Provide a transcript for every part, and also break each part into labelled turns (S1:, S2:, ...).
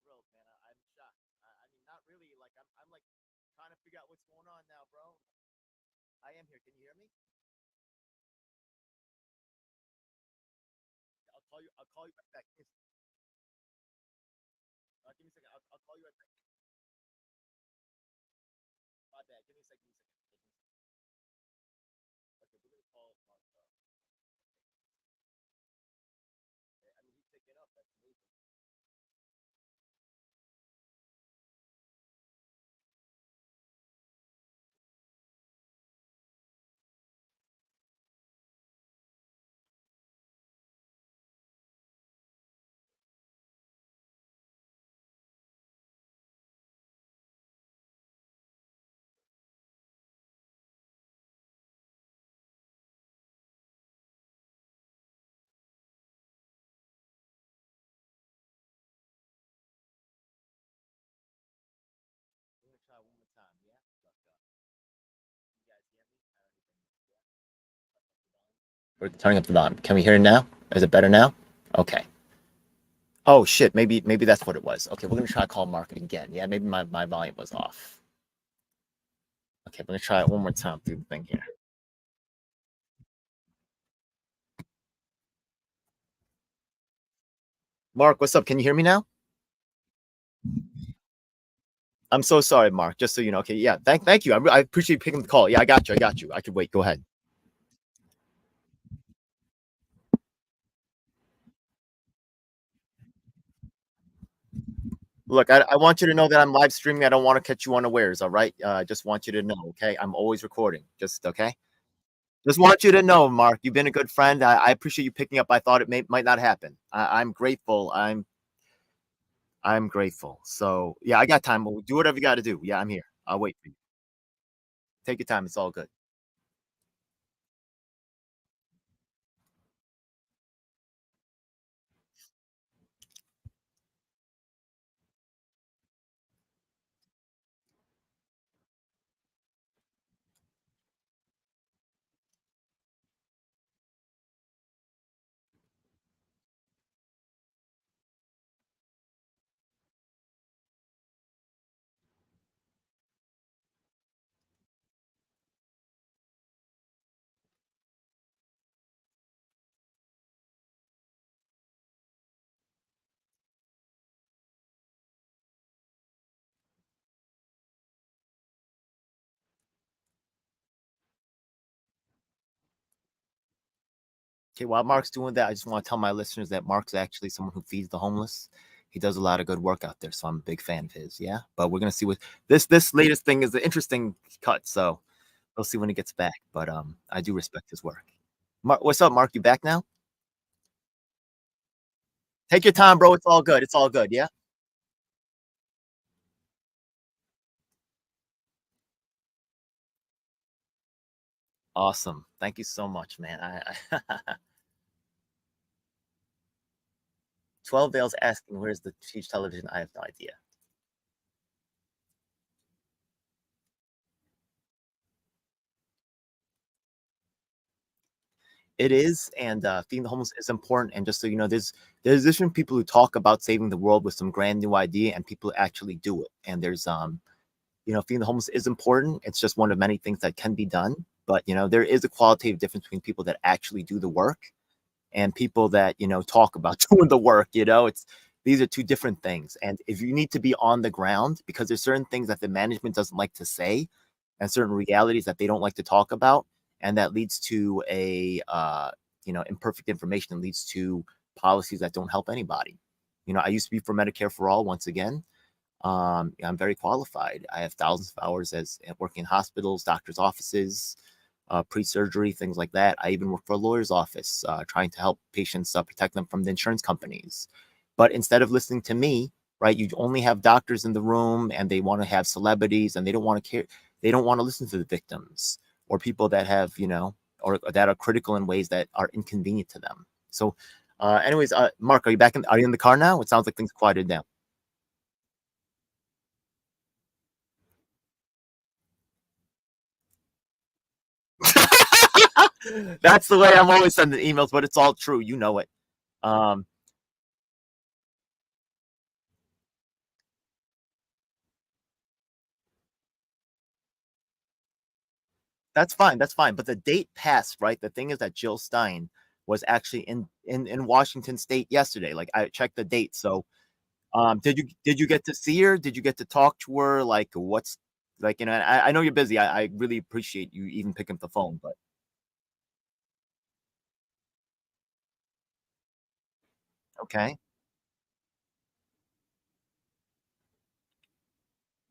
S1: thrilled, man. I'm shocked. I mean, not really. Like I'm like trying to figure out what's going on now, bro. I am here. Can you hear me? I'll call you. I'll call you right back. Give me a second. I'll call you right back. My bad. Give me a second. Give me a second. Okay, we're gonna call Mark. I mean, he's picking up. That's amazing. We're gonna try one more time. Yeah. You guys hear me? I don't even. Yeah. We're turning up the volume. Can we hear it now? Is it better now? Okay. Oh shit, maybe that's what it was. Okay, we're gonna try to call Mark again. Yeah, maybe my volume was off. Okay, we're gonna try it one more time through the thing here. Mark, what's up? Can you hear me now? I'm so sorry, Mark. Just so you know. Okay, yeah. Thank you. I appreciate you picking the call. Yeah, I got you. I got you. I could wait. Go ahead. Look, I want you to know that I'm live streaming. I don't want to catch you unawares. All right. I just want you to know. Okay. I'm always recording. Just okay. Just want you to know, Mark. You've been a good friend. I appreciate you picking up. I thought might not happen. I'm grateful. I'm grateful. So yeah, I got time. We'll do whatever you got to do. Yeah, I'm here. I'll wait for you. Take your time. It's all good. Okay, while Mark's doing that, I just want to tell my listeners that Mark's actually someone who feeds the homeless. He does a lot of good work out there, so I'm a big fan of his. Yeah, but we're gonna see what this latest thing is. An interesting cut, so we'll see when he gets back. But I do respect his work. Mark, what's up, Mark? You back now? Take your time, bro. It's all good. It's all good. Yeah. Awesome. Thank you so much, man. 12 Veils asking where's the Teach Television. I have no idea. It is, and feeding the homeless is important. And just so you know, there's different people who talk about saving the world with some grand new idea, and people actually do it. And there's feeding the homeless is important. It's just one of many things that can be done. But there is a qualitative difference between people that actually do the work and people that talk about doing the work. It's these are two different things. And if you need to be on the ground, because there's certain things that the management doesn't like to say, and certain realities that they don't like to talk about, and that leads to a imperfect information that leads to policies that don't help anybody. I used to be for Medicare for all. Once again, I'm very qualified. I have thousands of hours as working in hospitals, doctors' offices, pre-surgery, things like that. I even work for a lawyer's office, trying to help patients protect them from the insurance companies. But instead of listening to me, right, you only have doctors in the room, and they want to have celebrities, and they don't want to care. They don't want to listen to the victims or people that have, or that are critical in ways that are inconvenient to them. So, anyways, Mark, are you in the car now? It sounds like things quieted down. That's the way I'm always sending emails, but it's all true. You know it. Um, that's fine, but the date passed, right? The thing is that Jill Stein was actually in Washington State yesterday, like, I checked the date, so, did you get to see her? Did you get to talk to her? Like, what's like, I know you're busy, I really appreciate you even picking up the phone, but okay.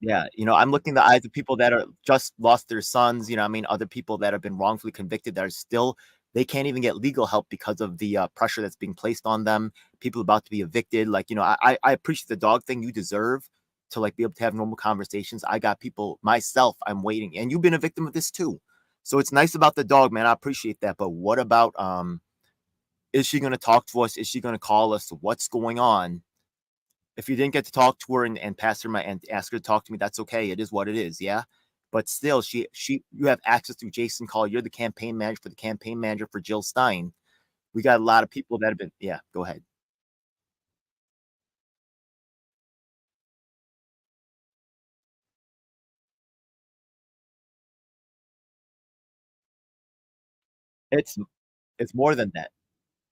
S1: Yeah, I'm looking in the eyes of people that are just lost their sons, I mean, other people that have been wrongfully convicted that are still they can't even get legal help because of the, pressure that's being placed on them, people about to be evicted, like, I appreciate the dog thing, you deserve to, like, be able to have normal conversations. I got people myself, I'm waiting, and you've been a victim of this too. So it's nice about the dog, man, I appreciate that, but what about, is she gonna talk to us? Is she gonna call us? What's going on? If you didn't get to talk to her and pass her my and ask her to talk to me, that's okay. It is what it is, yeah? But still, she you have access to Jason Call. You're the campaign manager for the campaign manager for Jill Stein. We got a lot of people that have been yeah, go ahead. It's it's more than that.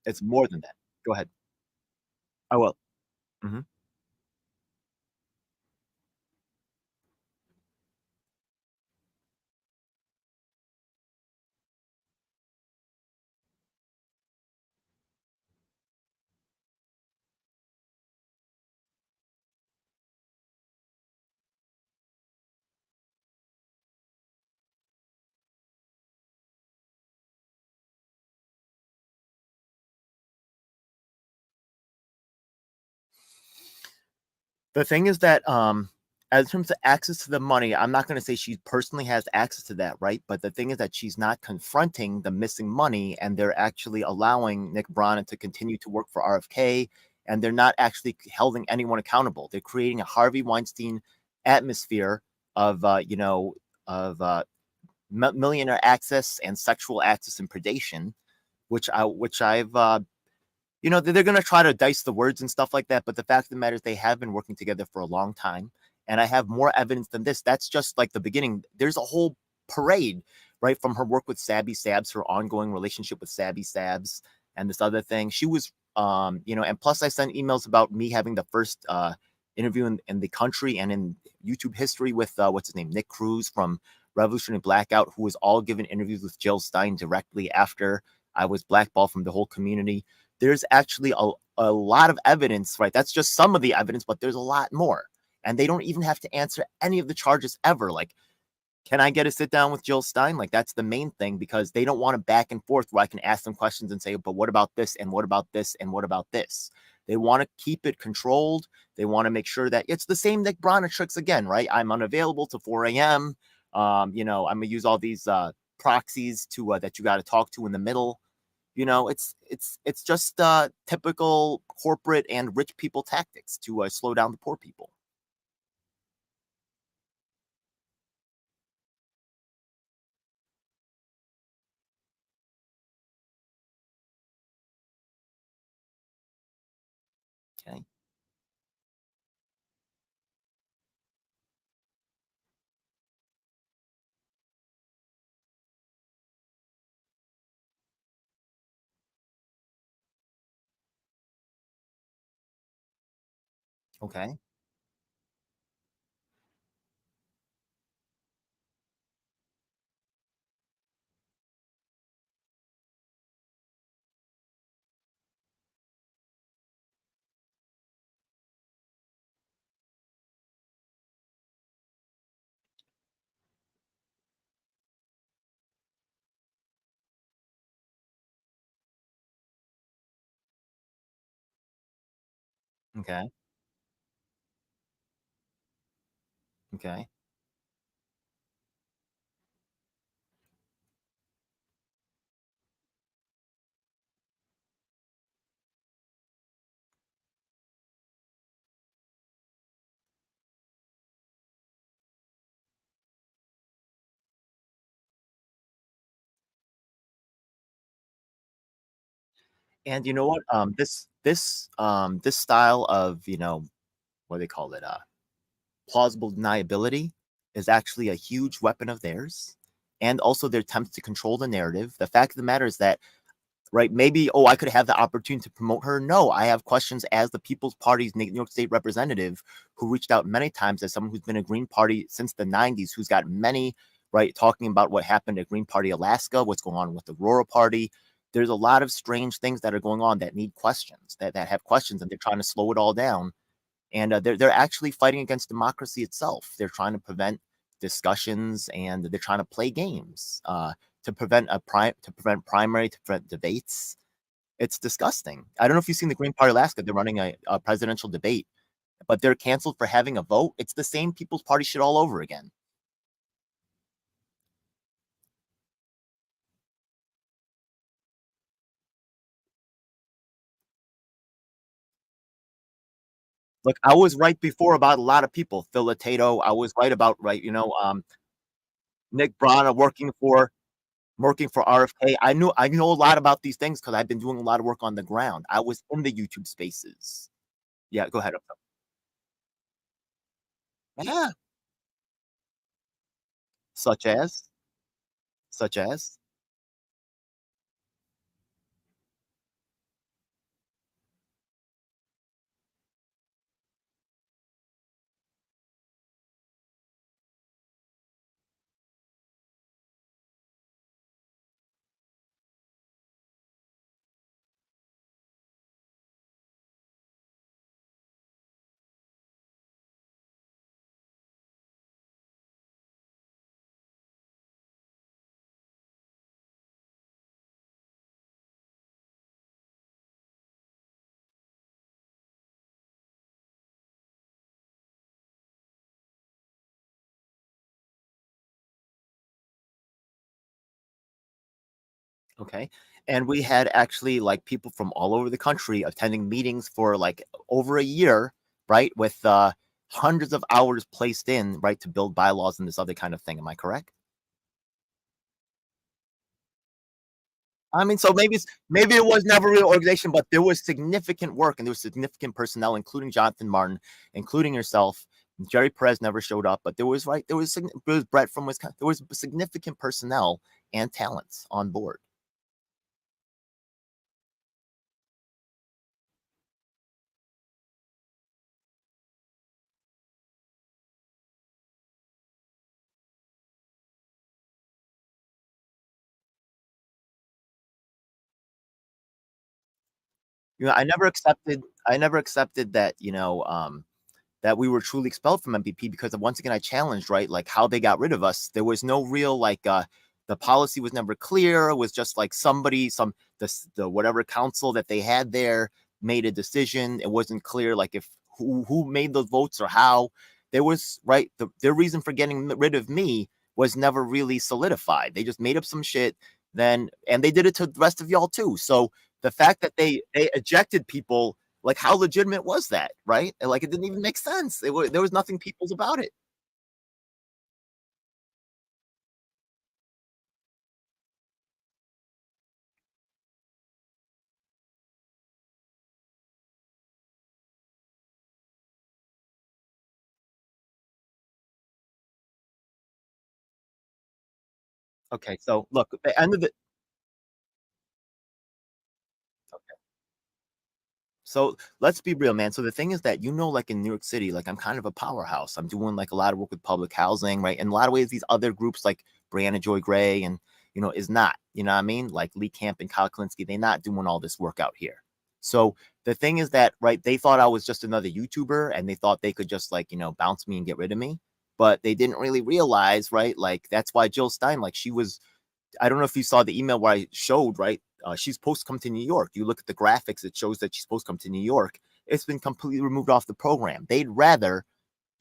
S1: It's more than that. Go ahead. I will. Mhm. The thing is that, as in terms of access to the money, I'm not gonna say she personally has access to that, right? But the thing is that she's not confronting the missing money, and they're actually allowing Nick Brana to continue to work for RFK, and they're not actually holding anyone accountable. They're creating a Harvey Weinstein atmosphere of, of, millionaire access and sexual access and predation, which I've, they're going to try to dice the words and stuff like that. But the fact of the matter is, they have been working together for a long time. And I have more evidence than this. That's just like the beginning. There's a whole parade, right? From her work with Sabby Sabs, her ongoing relationship with Sabby Sabs, and this other thing. She was, and plus I sent emails about me having the first interview in the country and in YouTube history with, what's his name, Nick Cruz from Revolutionary Blackout, who was all given interviews with Jill Stein directly after I was blackballed from the whole community. There's actually a lot of evidence, right? That's just some of the evidence, but there's a lot more. And they don't even have to answer any of the charges ever. Like, can I get a sit down with Jill Stein? Like, that's the main thing because they don't want to back and forth where I can ask them questions and say, but what about this? And what about this? And what about this? They want to keep it controlled. They want to make sure that it's the same Nick Brana tricks again, right? I'm unavailable till 4 a.m. I'm gonna use all these proxies to that you got to talk to in the middle. It's just typical corporate and rich people tactics to slow down the poor people. Okay. Okay. Okay. Okay. And you know what? This style of what do they call it? Plausible deniability is actually a huge weapon of theirs. and also their attempts to control the narrative. The fact of the matter is that, right, maybe, oh, I could have the opportunity to promote her. No, I have questions as the People's Party's New York State representative, who reached out many times as someone who's been a Green Party since the 90s, who's got many, right, talking about what happened at Green Party Alaska, what's going on with the Aurora Party. There's a lot of strange things that are going on that need questions, that have questions, and they're trying to slow it all down. And they're actually fighting against democracy itself. They're trying to prevent discussions, and they're trying to play games to prevent primary, to prevent debates. It's disgusting. I don't know if you've seen the Green Party Alaska. They're running a presidential debate, but they're canceled for having a vote. It's the same People's Party shit all over again. Look, I was right before about a lot of people. Phil Tato, I was right about, right, Nick Brana working for RFK. I know a lot about these things because I've been doing a lot of work on the ground. I was in the YouTube spaces. Yeah, go ahead. Yeah, such as, such as. Okay. And we had actually like people from all over the country attending meetings for like over a year, right? With hundreds of hours placed in, right, to build bylaws and this other kind of thing. Am I correct? I mean, so maybe it was never a real organization, but there was significant work and there was significant personnel, including Jonathan Martin, including yourself. Jerry Perez never showed up, but there was Brett from Wisconsin. There was significant personnel and talents on board. I never accepted that, that we were truly expelled from MVP because once again I challenged, right, like how they got rid of us. There was no real like the policy was never clear. It was just like somebody, the whatever council that they had there made a decision. It wasn't clear like if who made those votes or how. There was, right, their reason for getting rid of me was never really solidified. They just made up some shit then, and they did it to the rest of y'all too. So the fact that they ejected people, like how legitimate was that, right? And, like it didn't even make sense. There was nothing people's about it. Okay, so look, at the end of it. So let's be real, man. So the thing is that, like in New York City, like I'm kind of a powerhouse. I'm doing like a lot of work with public housing, right? In a lot of ways, these other groups like Brianna Joy Gray and is not, you know what I mean? Like Lee Camp and Kyle Klinsky, they're not doing all this work out here. So the thing is that, right, they thought I was just another YouTuber and they thought they could just like, bounce me and get rid of me. But they didn't really realize, right? Like that's why Jill Stein, like she was, I don't know if you saw the email where I showed, right? She's supposed to come to New York. You look at the graphics, it shows that she's supposed to come to New York. It's been completely removed off the program. They'd rather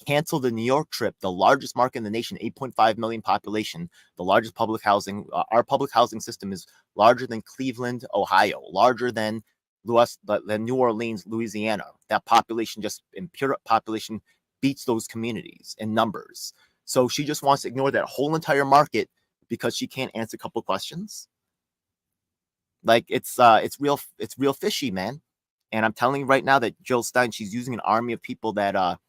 S1: cancel the New York trip, the largest market in the nation, 8.5 million population, the largest public housing. Our public housing system is larger than Cleveland, Ohio, larger than New Orleans, Louisiana. That population, just in pure population, beats those communities in numbers. So she just wants to ignore that whole entire market because she can't answer a couple questions. Like it's real fishy, man. And I'm telling you right now that Jill Stein, she's using an army of people that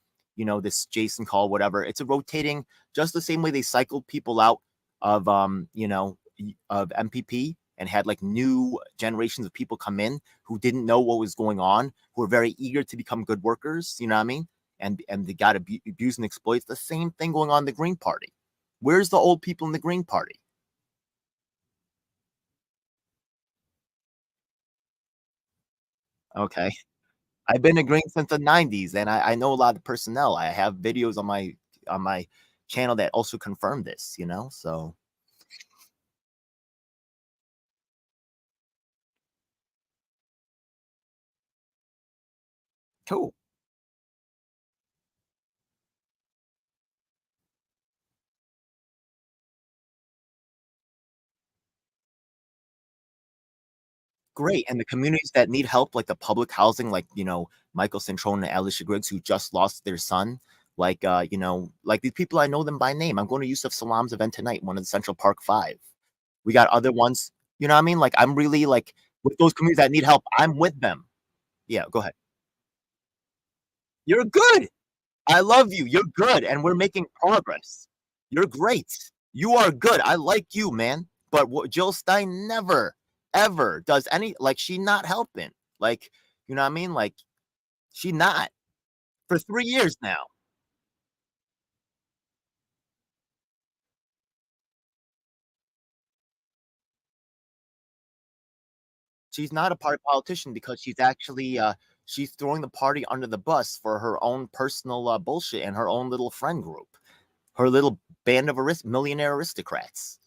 S1: this Jason Call, whatever. It's a rotating, just the same way they cycled people out of of MPP, and had like new generations of people come in who didn't know what was going on, who were very eager to become good workers, you know what I mean? And they got abused and exploited. The same thing going on in the Green Party. Where's the old people in the Green Party? Okay. I've been in Green since the 90s, and I know a lot of personnel. I have videos on my channel that also confirm this, you know? So cool. Great, and the communities that need help, like the public housing, like, Michael Centrone and Alicia Griggs, who just lost their son, like, like these people, I know them by name. I'm going to Yusuf Salam's event tonight, one of the Central Park 5. We got other ones, you know what I mean? Like, I'm really, like, with those communities that need help, I'm with them. Yeah, go ahead. You're good. I love you. You're good, and we're making progress. You're great. You are good. I like you, man. But what Jill Stein never, ever does any like she not helping. Like, you know what I mean? Like she not for 3 years now. She's not a party politician because she's actually she's throwing the party under the bus for her own personal bullshit and her own little friend group, her little band of millionaire aristocrats.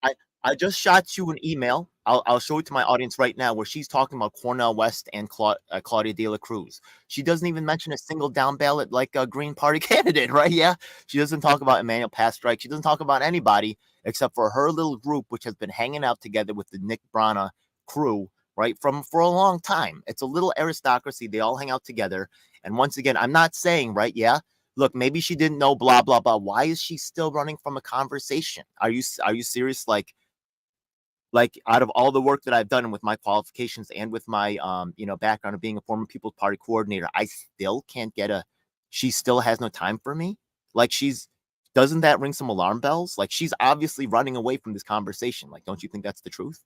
S1: I I just shot you an email. I'll show it to my audience right now where she's talking about Cornel West and Claudia De La Cruz. She doesn't even mention a single down ballot like a Green Party candidate, right? Yeah, she doesn't talk about Emmanuel Pastrike. She doesn't talk about anybody except for her little group, which has been hanging out together with the Nick Brana crew, right, from for a long time. It's a little aristocracy. They all hang out together. And once again, I'm not saying, right? Yeah, look, maybe she didn't know, blah blah blah. Why is she still running from a conversation? Are you serious? Like out of all the work that I've done with my qualifications and with my background of being a former People's Party coordinator, I still can't get a she still has no time for me. Like she's doesn't that ring some alarm bells? Like she's obviously running away from this conversation. Like, don't you think that's the truth?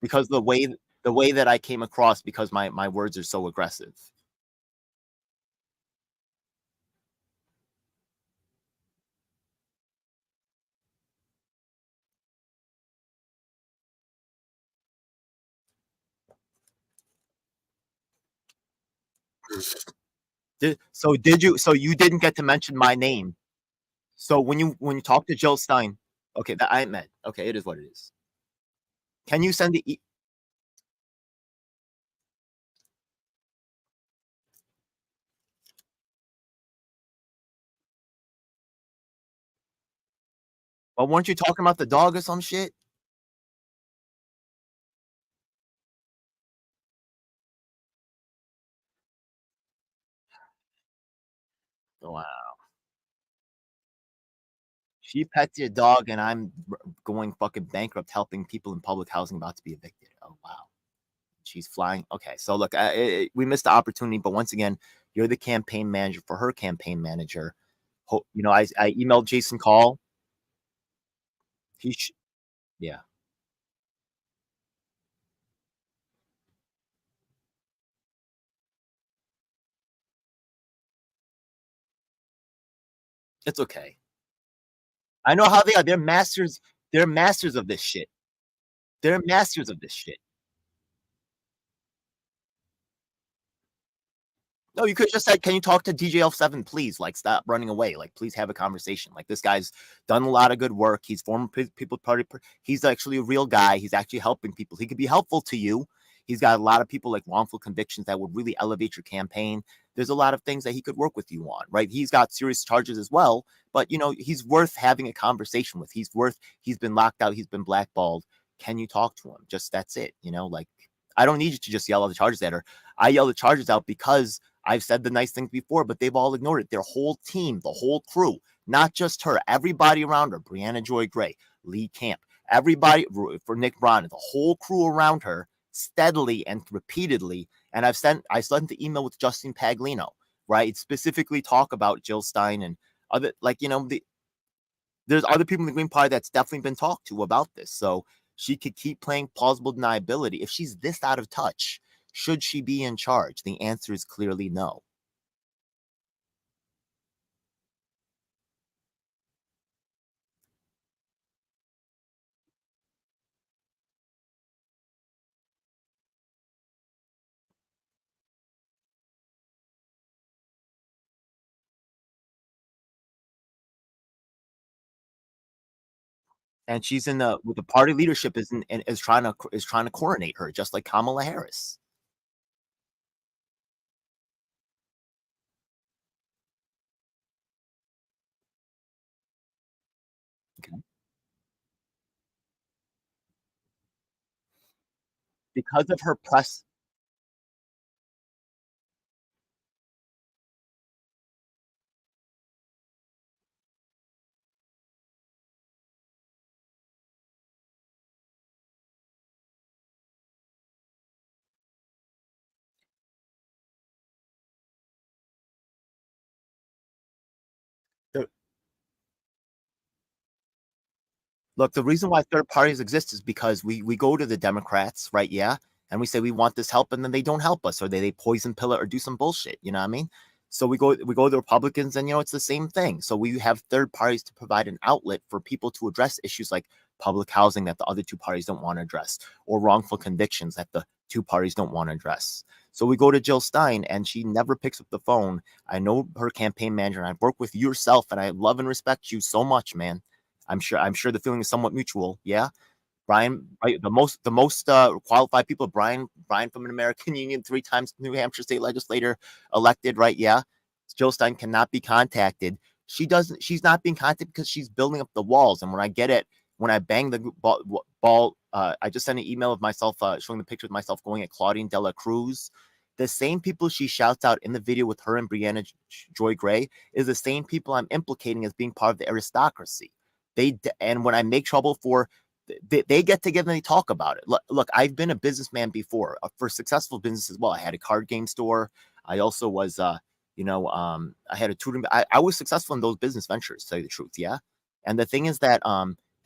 S1: Because the way that I came across because my words are so aggressive. So you didn't get to mention my name. So when you talk to Jill Stein, okay, that I met. Okay, it is what it is. Can you send the well, weren't you talking about the dog or some shit? Wow. She pets your dog, and I'm going fucking bankrupt helping people in public housing about to be evicted. Oh, wow. She's flying. Okay. So, look, we missed the opportunity, but once again, you're the campaign manager for her campaign manager. I emailed Jason Call. Yeah, it's okay. I know how they are. They're masters. They're masters of this shit. They're masters of this shit. No, you could just said, "Can you talk to DJL7, please? Like, stop running away. Like, please have a conversation. Like, this guy's done a lot of good work. He's former People Party. He's actually a real guy. He's actually helping people. He could be helpful to you. He's got a lot of people like wrongful convictions that would really elevate your campaign. There's a lot of things that he could work with you on, right? He's got serious charges as well, but he's worth having a conversation with. He's been locked out. He's been blackballed. Can you talk to him? Just that's it. Like I don't need you to just yell all the charges at her. I yell the charges out because I've said the nice things before, but they've all ignored it. Their whole team, the whole crew, not just her, everybody around her, Brianna Joy Gray, Lee Camp, everybody for Nick Brown, the whole crew around her, steadily and repeatedly. And I sent the email with Justin Paglino, right? Specifically talk about Jill Stein and other, like, there's other people in the Green Party that's definitely been talked to about this. So she could keep playing plausible deniability. If she's this out of touch, should she be in charge? The answer is clearly no. And she's in the with the party leadership is trying to coronate her, just like Kamala Harris. Okay. Because of her press, the, look, the reason why third parties exist is because we go to the Democrats, right? Yeah, and we say we want this help, and then they don't help us, or they poison pill it or do some bullshit. You know what I mean? So we go to the Republicans, and it's the same thing. So we have third parties to provide an outlet for people to address issues like public housing that the other two parties don't want to address, or wrongful convictions that the two parties don't want to address. So we go to Jill Stein, and she never picks up the phone. I know her campaign manager, and I've worked with yourself, and I love and respect you so much, man. I'm sure the feeling is somewhat mutual. Yeah. Brian, right, the most qualified people, Brian from an American Union, 3 times New Hampshire state legislator elected, right? Yeah. Jill Stein cannot be contacted. She's not being contacted because she's building up the walls. And when I bang the ball, I just sent an email of myself showing the picture of myself going at Claudine Dela Cruz. The same people she shouts out in the video with her and Brianna Joy Gray is the same people I'm implicating as being part of the aristocracy. And when I make trouble for they get together and they talk about it. Look, I've been a businessman before for successful business as well. I had a card game store. I also was, I had a tutoring. I was successful in those business ventures, to tell you the truth. Yeah. And the thing is that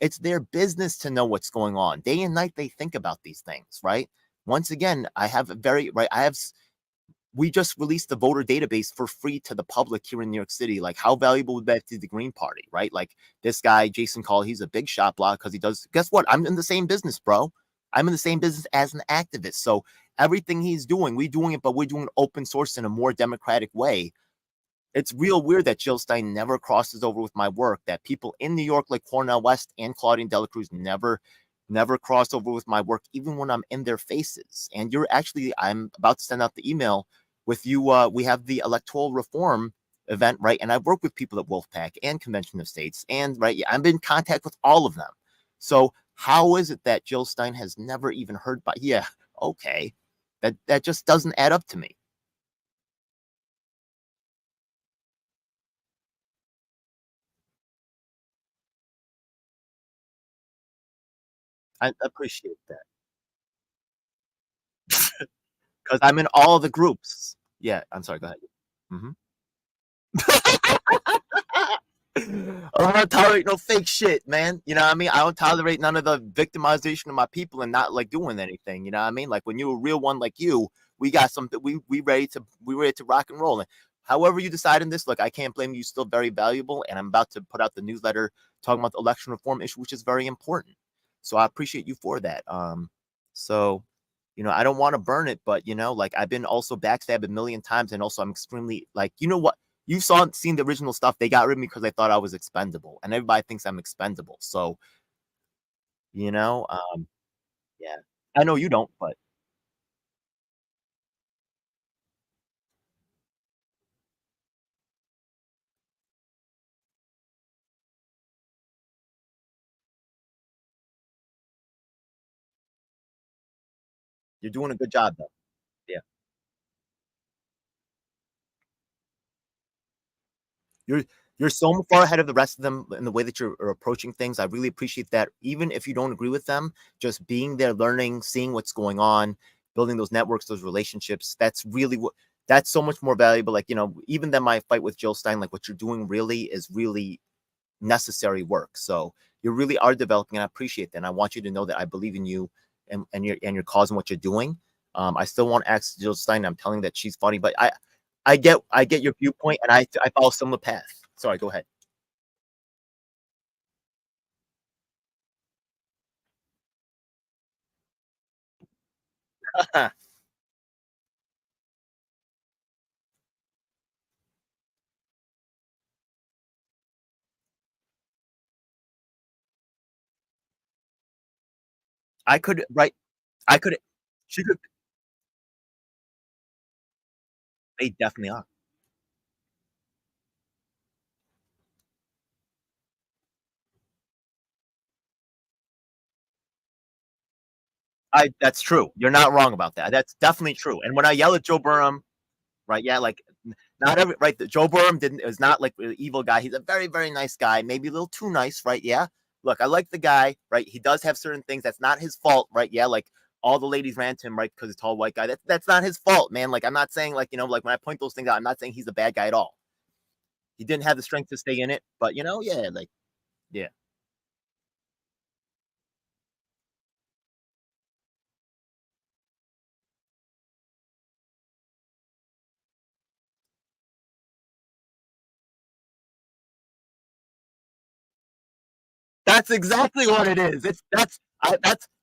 S1: it's their business to know what's going on. Day and night, they think about these things, right? Once again, I have a very, right, I have we just released the voter database for free to the public here in New York City. Like, how valuable would that to the Green Party, right? Like, this guy, Jason Call, he's a big shot block because he does. Guess what? I'm in the same business, bro. I'm in the same business as an activist. So everything he's doing, we're doing it, but we're doing it open source in a more democratic way. It's real weird that Jill Stein never crosses over with my work, that people in New York like Cornel West and Claudine Delacruz never cross over with my work, even when I'm in their faces. And I'm about to send out the email with you. We have the electoral reform event, right? And I've worked with people at Wolfpack and Convention of States, and right, yeah, I'm in contact with all of them. So how is it that Jill Stein has never even heard by? Yeah, okay, that just doesn't add up to me. I appreciate that because I'm in all the groups. Yeah, I'm sorry. Go ahead. Mhm. I don't tolerate no fake shit, man. You know what I mean? I don't tolerate none of the victimization of my people and not like doing anything. You know what I mean? Like when you're a real one like you, we got something. We ready to rock and roll. And however you decide in this, look, I can't blame you. Still very valuable, and I'm about to put out the newsletter talking about the election reform issue, which is very important. So I appreciate you for that. So I don't want to burn it, but like I've been also backstabbed a million times, and also I'm extremely like, what you seen the original stuff. They got rid of me because they thought I was expendable, and everybody thinks I'm expendable. So you know, um, yeah, I know you don't, but you're doing a good job though. Yeah, you're You're so far ahead of the rest of them in the way that you're are approaching things. I really appreciate that. Even if you don't agree with them, just being there, learning, seeing what's going on, building those networks, those relationships. That's really what that's so much more valuable. Like, even than my fight with Jill Stein, like what you're doing really is really necessary work. So you really are developing, and I appreciate that. And I want you to know that I believe in you and your cause and what you're doing. I still want to ask Jill Stein. I'm telling that she's funny, but I get your viewpoint, and I follow similar path. Sorry, go ahead. I could right. I could. She could. They definitely are. I That's true. You're not wrong about that. That's definitely true. And when I yell at Joe Burrow, right? Yeah, like not every right. Joe Burrow didn't is not like an evil guy. He's a very very nice guy. Maybe a little too nice, right? Yeah. Look, I like the guy, right? He does have certain things. That's not his fault, right? Yeah, like all the ladies ran to him, right? Because he's a tall white guy. That's not his fault, man. Like I'm not saying like like when I point those things out, I'm not saying he's a bad guy at all. He didn't have the strength to stay in it, but yeah, like yeah. That's exactly what it is. That's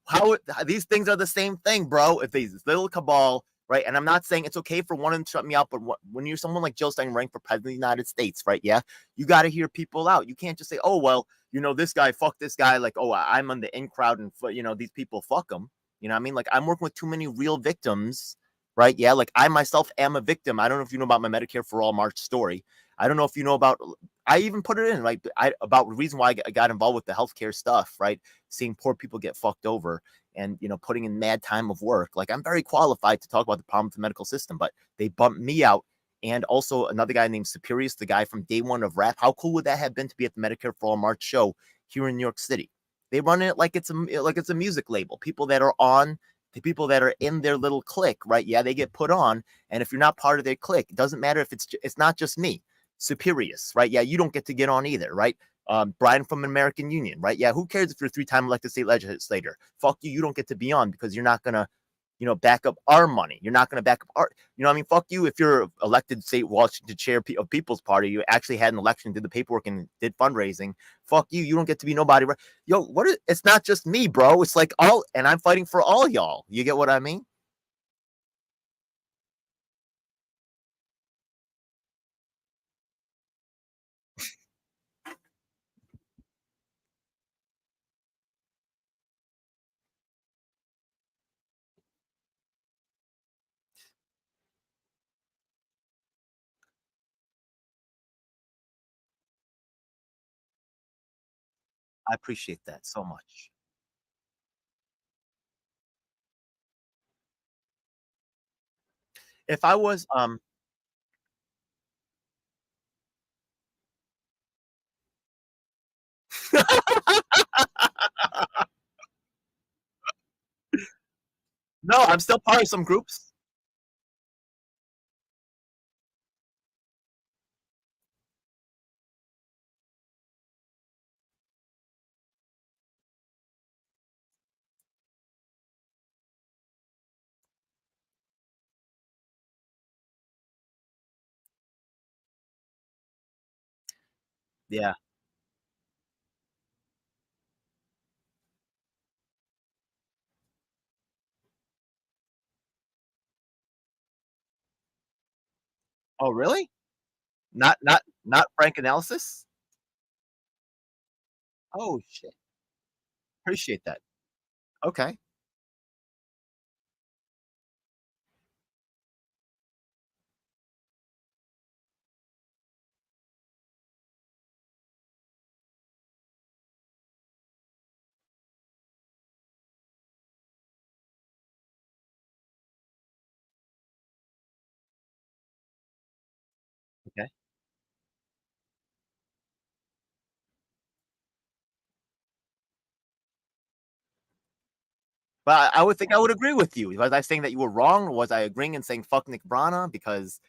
S1: how these things are the same thing, bro. If these little cabal, right? And I'm not saying it's okay for one of them to shut me out, but when you're someone like Jill Stein running for president of the United States, right? Yeah, you got to hear people out. You can't just say, "Oh well, this guy, fuck this guy." Like, "Oh, I'm on the in crowd, and these people, fuck them." You know what I mean? Like, I'm working with too many real victims, right? Yeah, like I myself am a victim. I don't know if you know about my Medicare for All March story. I don't know if you know about I even put it in like about the reason why I got involved with the healthcare stuff, right? Seeing poor people get fucked over and putting in mad time of work. Like I'm very qualified to talk about the problem with the medical system, but they bumped me out. And also another guy named Superius, the guy from day one of rap. How cool would that have been to be at the Medicare for All March show here in New York City? They run it like it's a music label. People that are on the people that are in their little clique, right? Yeah, they get put on. And if you're not part of their clique, it doesn't matter if it's not just me. Superius, right? Yeah, you don't get to get on either, right? Brian from American Union, right? Yeah, who cares if you're a three-time elected state legislator? Fuck you, you don't get to be on because you're not gonna, back up our money. You're not gonna back up our, what I mean? Fuck you if you're elected state Washington chair of People's Party. You actually had an election, did the paperwork, and did fundraising. Fuck you, you don't get to be nobody. Yo, it's not just me, bro. It's like all, and I'm fighting for all y'all. You get what I mean? I appreciate that so much. If I was no, I'm still part of some groups. Yeah. Oh, really? Not Frank Analysis? Oh, shit. Appreciate that. Okay, okay. But I would think I would agree with you. Was I saying that you were wrong? Or was I agreeing and saying fuck Nick Brana? Because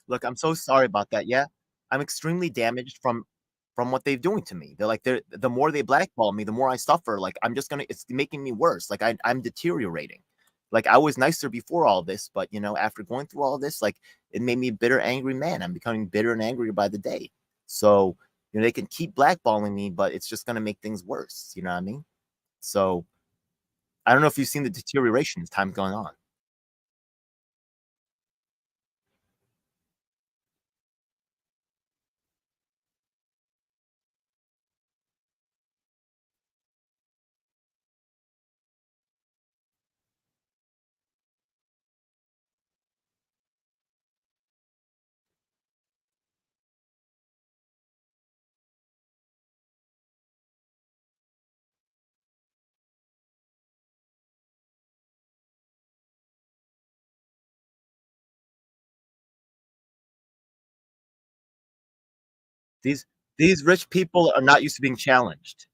S1: look, I'm so sorry about that. Yeah, I'm extremely damaged from what they're doing to me. They're the more they blackball me, the more I suffer. Like I'm just gonna, it's making me worse. Like I'm deteriorating. Like I was nicer before all this, but after going through all this, like it made me a bitter, angry man. I'm becoming bitter and angrier by the day. So they can keep blackballing me, but it's just gonna make things worse. You know what I mean? So I don't know if you've seen the deterioration as time's going on. These these rich people are not used to being challenged.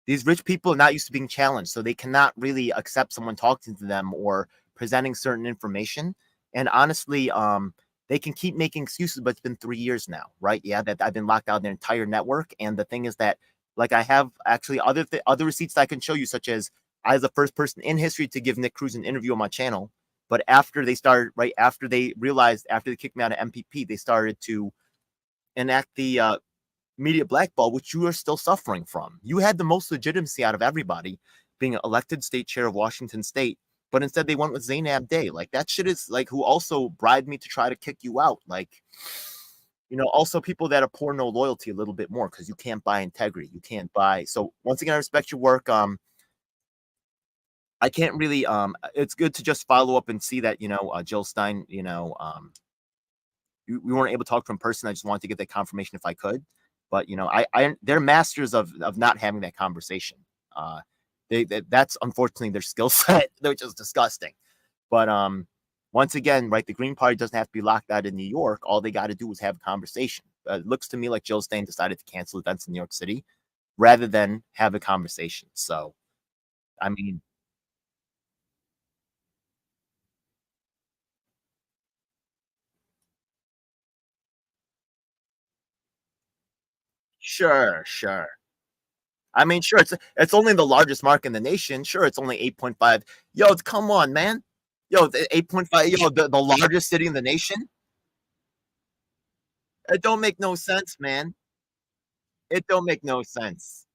S1: These rich people are not used to being challenged, so they cannot really accept someone talking to them or presenting certain information. And honestly, they can keep making excuses, but it's been 3 years now, right? Yeah, that I've been locked out of their entire network. And the thing is that, like, I have actually other receipts that I can show you, such as I was the first person in history to give Nick Cruz an interview on my channel. But after they started, right after they realized, after they kicked me out of MPP, they started to enact the media blackball, which you are still suffering from. You had the most legitimacy out of everybody, being elected state chair of Washington State, but instead they went with Zainab Day. Like that shit is like who also bribed me to try to kick you out. Like, also people that are poor no loyalty a little bit more because you can't buy integrity. You can't buy. So once again, I respect your work. I can't really. It's good to just follow up and see that Jill Stein. We weren't able to talk to him in person. I just wanted to get that confirmation if I could. But they're masters of not having that conversation. Uh, that's unfortunately their skill set, which is disgusting. But once again, right, the Green Party doesn't have to be locked out in New York. All they got to do is have a conversation. It looks to me like Jill Stein decided to cancel events in New York City rather than have a conversation. So, I mean, sure, sure. I mean, sure, it's only the largest market in the nation. Sure, it's only 8.5. Yo, come on, man. Yo, 8.5. Yo, the largest city in the nation. It don't make no sense, man. It don't make no sense.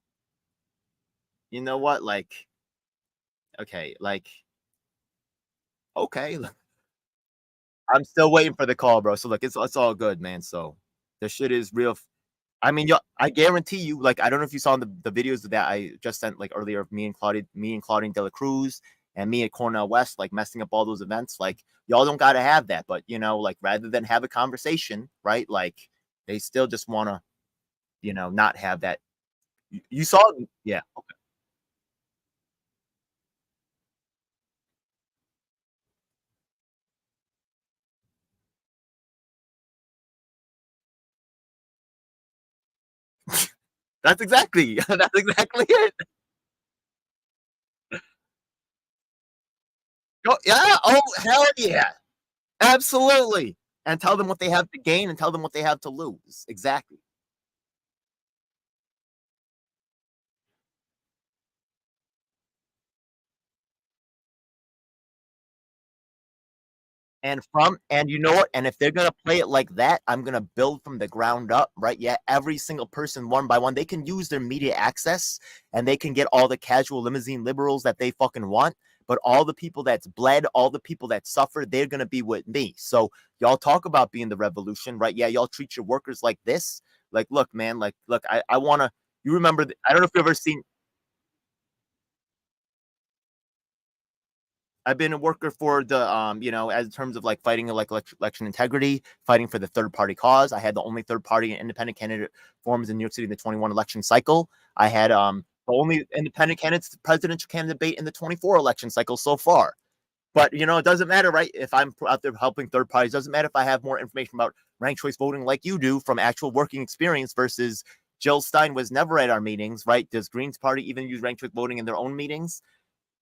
S1: You know what? Like, okay, like, okay. I'm still waiting for the call, bro. So look, it's all good, man. So the shit is real. I mean, yo, I guarantee you, like, I don't know if you saw the videos that I just sent like earlier of me and Claudine De La Cruz and me at Cornell West, like messing up all those events. Like, y'all don't gotta have that, but like rather than have a conversation, right? Like they still just wanna, not have that. You saw, yeah. That's exactly that's exactly it. Go, yeah, oh hell yeah. Absolutely. And tell them what they have to gain and tell them what they have to lose. Exactly. And you know what? And if they're gonna play it like that, I'm gonna build from the ground up, right? Yeah, every single person one by one, they can use their media access and they can get all the casual limousine liberals that they fucking want. But all the people that's bled, all the people that suffer, they're gonna be with me. So y'all talk about being the revolution, right? Yeah, y'all treat your workers like this. Like, look, man, like, look, I wanna you remember I don't know if you've ever seen I've been a worker for the as in terms of like fighting like election integrity, fighting for the third party cause. I had the only third party independent candidate forms in New York City in the 21 election cycle. I had the only independent candidates presidential candidate debate in the 24 election cycle so far. But it doesn't matter, right? If I'm out there helping third parties, doesn't matter if I have more information about ranked choice voting like you do from actual working experience versus Jill Stein was never at our meetings, right? Does Green's party even use ranked choice voting in their own meetings?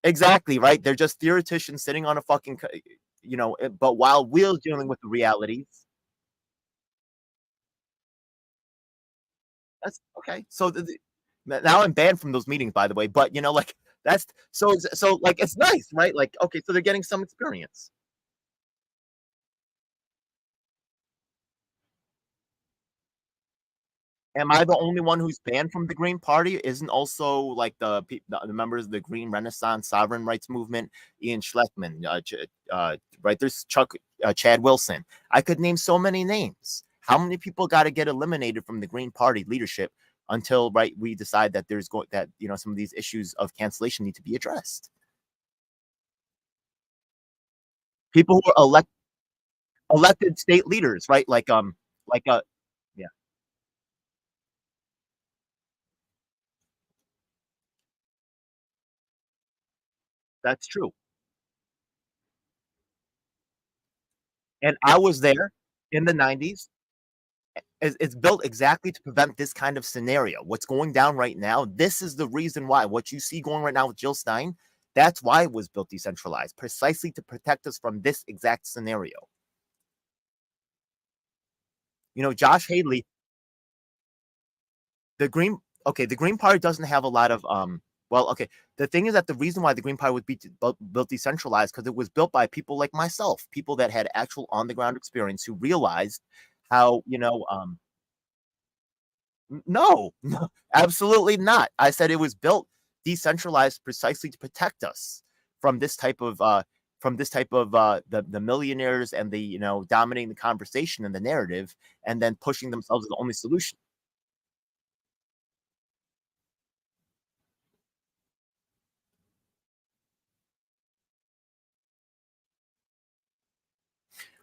S1: Exactly, right? They're just theoreticians sitting on a fucking, but while we're dealing with the realities, that's okay. So now I'm banned from those meetings, by the way. But like that's so like it's nice, right? Like okay, so they're getting some experience. Am I the only one who's banned from the Green Party? Isn't also like the members of the Green Renaissance Sovereign Rights Movement, Ian Schleckman, right? There's Chad Wilson. I could name so many names. How many people got to get eliminated from the Green Party leadership until right we decide that there's going that some of these issues of cancellation need to be addressed? People who are elected state leaders, right? Like yeah, that's true. And I was there in the 90s. It's built exactly to prevent this kind of scenario. What's going down right now, this is the reason why. What you see going right now with Jill Stein, that's why it was built decentralized, precisely to protect us from this exact scenario. Josh Haley, the Green, okay, the Green Party doesn't have a lot of, well, okay, the thing is that the reason why the Green Party was built decentralized because it was built by people like myself, people that had actual on the ground experience who realized how, no, no, absolutely not. I said it was built decentralized precisely to protect us from this type of the millionaires and the dominating the conversation and the narrative and then pushing themselves as the only solution.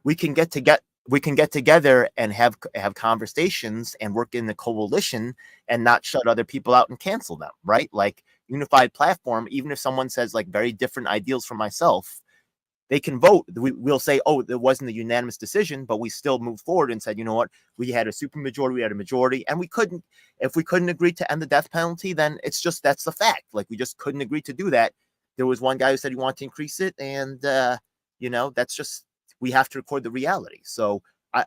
S1: we can get to get we can get together and have conversations and work in the coalition and not shut other people out and cancel them, right? Like unified platform, even if someone says like very different ideals from myself, they can vote. We'll say, oh, there wasn't a unanimous decision, but we still moved forward and said, you know what, we had a super majority, we had a majority, and if we couldn't agree to end the death penalty, then it's just that's the fact. Like we just couldn't agree to do that. There was one guy who said he wanted to increase it, and that's just we have to record the reality. So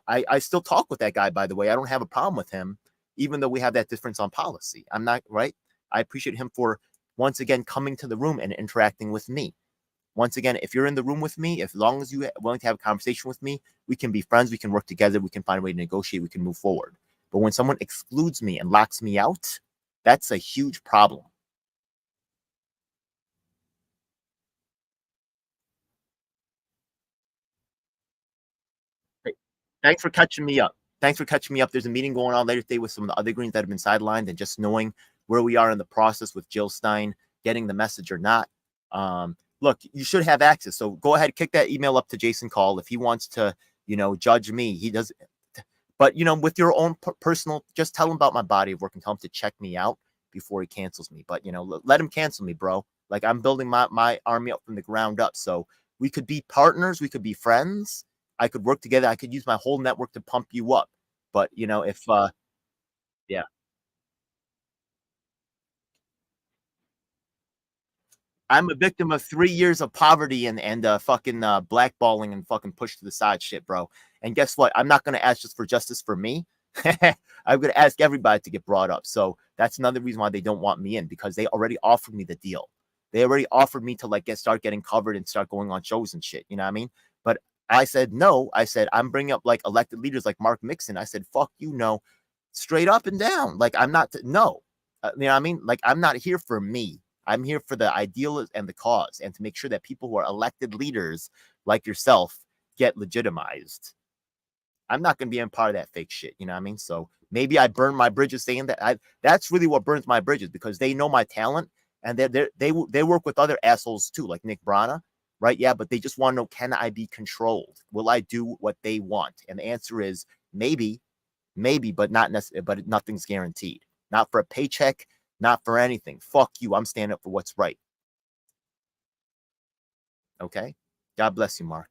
S1: I still talk with that guy, by the way. I don't have a problem with him, even though we have that difference on policy. I'm not right. I appreciate him for once again coming to the room and interacting with me. Once again, if you're in the room with me, as long as you're willing to have a conversation with me, we can be friends, we can work together, we can find a way to negotiate, we can move forward. But when someone excludes me and locks me out, that's a huge problem. Hey, thanks for catching me up. Thanks for catching me up. There's a meeting going on later today with some of the other Greens that have been sidelined, and just knowing where we are in the process with Jill Stein getting the message or not. Look, you should have access. So go ahead, kick that email up to Jason Call if he wants to, judge me. He does, but with your own personal, just tell him about my body of work and tell him to check me out before he cancels me. But let him cancel me, bro. Like I'm building my army up from the ground up. So we could be partners, we could be friends. I could work together. I could use my whole network to pump you up. But if yeah, I'm a victim of 3 years of poverty and fucking blackballing and fucking push to the side shit, bro. And guess what? I'm not gonna ask just for justice for me. I'm gonna ask everybody to get brought up. So that's another reason why they don't want me in because they already offered me the deal. They already offered me to like start getting covered and start going on shows and shit. You know what I mean? But I said no. I said I'm bringing up like elected leaders like Marc Mixon. I said fuck you, no, straight up and down. Like I'm not no. You know what I mean? Like I'm not here for me. I'm here for the ideal and the cause and to make sure that people who are elected leaders like yourself get legitimized. I'm not going to be a part of that fake shit. You know what I mean? So maybe I burn my bridges saying that that's really what burns my bridges because they know my talent and they work with other assholes too, like Nick Brana. right? Yeah, but they just want to know, can I be controlled? Will I do what they want? And the answer is maybe, but not necessarily, but nothing's guaranteed. Not for a paycheck, not for anything. Fuck you. I'm standing up for what's right. Okay? God bless you, Mark.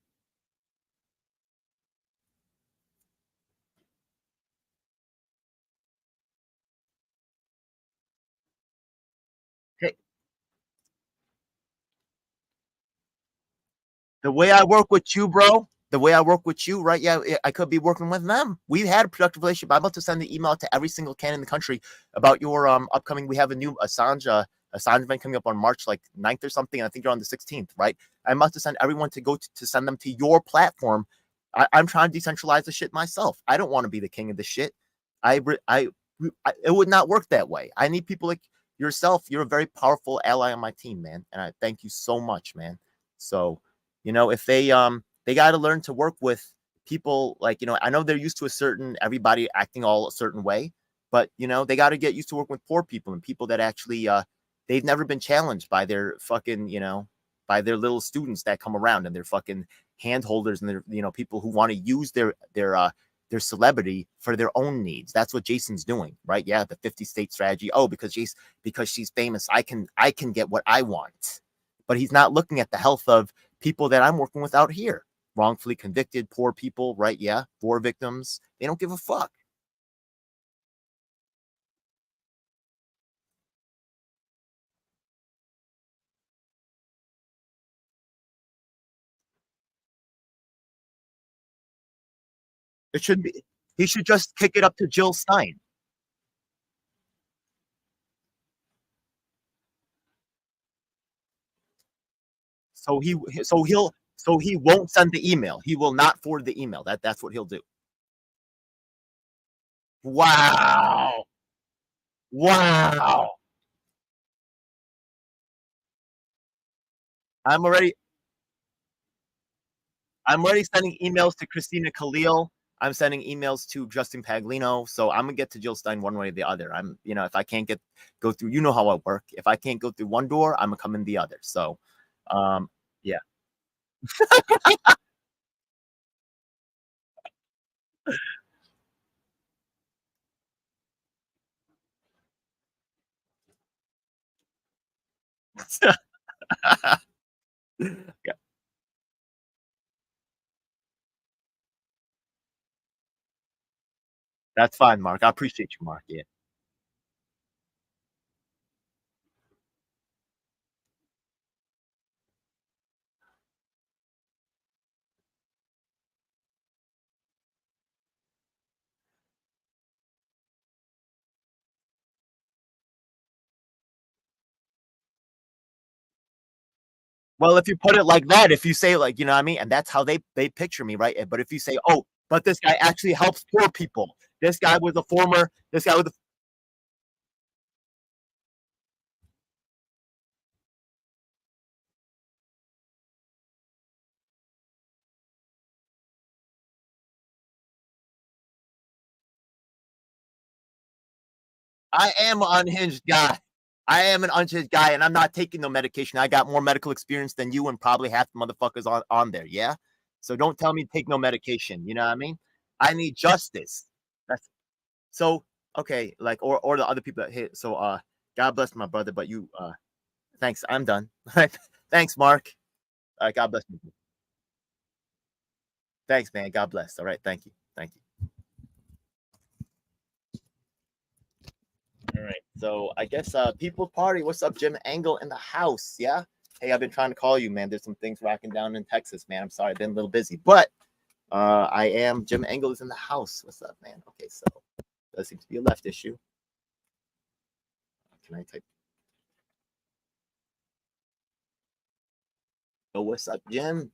S1: Hey, the way I work with you, bro, the way I work with you, right? Yeah, I could be working with them. We had a productive relationship. I'm about to send the email to every single can in the country about your upcoming. We have a new Assange event coming up on March like 9th or something. And I think you're on the 16th, right? I'm about to send everyone to go to send them to your platform. I'm trying to decentralize the shit myself. I don't want to be the king of the shit. I it would not work that way. I need people like yourself. You're a very powerful ally on my team, man, and I thank you so much, man. So, if they got to learn to work with people like, I know they're used to a certain everybody acting all a certain way, but they got to get used to working with poor people and people that actually they've never been challenged by their fucking, by their little students that come around and their fucking handholders and their, people who want to use their celebrity for their own needs. That's what Jason's doing, right? Yeah, the 50 state strategy. Oh, because she's famous, I can get what I want. But he's not looking at the health of people that I'm working with out here. Wrongfully convicted, poor people, right? Yeah, war victims. They don't give a fuck. It should be. He should just kick it up to Jill Stein. So he won't send the email. He will not forward the email. That's what he'll do. Wow. Wow. I'm already I'm already sending emails to Christina Khalil. I'm sending emails to Justin Paglino. So I'm gonna get to Jill Stein one way or the other. If I can't go through, how I work. If I can't go through one door, I'm gonna come in the other. So, yeah, yeah, that's fine, Mark. I appreciate you, Mark. Yeah. Well, if you put it like that, if you say like, what I mean, and that's how they picture me, right? But if you say, oh, but this guy actually helps poor people. This guy was a I am an unhinged guy. I am an unhinged guy, and I'm not taking no medication. I got more medical experience than you and probably half the motherfuckers on there. Yeah. So don't tell me to take no medication. You know what I mean? I need justice. That's so okay. Like or the other people that hit. So God bless my brother, but you thanks. I'm done. Thanks, Mark. God bless you. Thanks, man. God bless. All right. Thank you. Thank you. All right. So I guess People's Party. What's up, Jim Angle in the house? Yeah. Hey, I've been trying to call you, man. There's some things rocking down in Texas, man. I'm sorry, I've been a little busy, but I am. Jim Angle is in the house. What's up, man? Okay, so that seems to be a left issue. Can I type? Oh, what's up, Jim?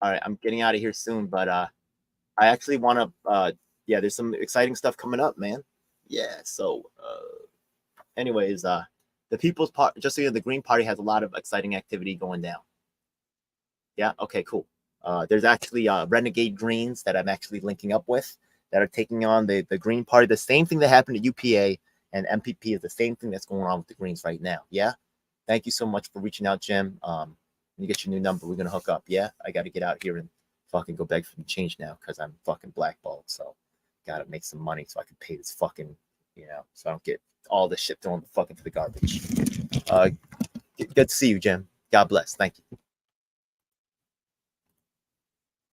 S1: All right, I'm getting out of here soon, but I actually want to. Yeah, there's some exciting stuff coming up, man. Yeah. So, anyways, the People's Party. Just so you know, the Green Party has a lot of exciting activity going down. Yeah. Okay. Cool. There's actually renegade Greens that I'm actually linking up with that are taking on the Green Party. The same thing that happened to UPA and MPP is the same thing that's going on with the Greens right now. Yeah. Thank you so much for reaching out, Jim. When you get your new number, we're gonna hook up. Yeah, I got to get out here and fucking go beg for the change now because I'm fucking blackballed. So, gotta make some money so I can pay this fucking, so I don't get all this shit thrown fucking to the garbage. Good to see you, Jim. God bless. Thank you.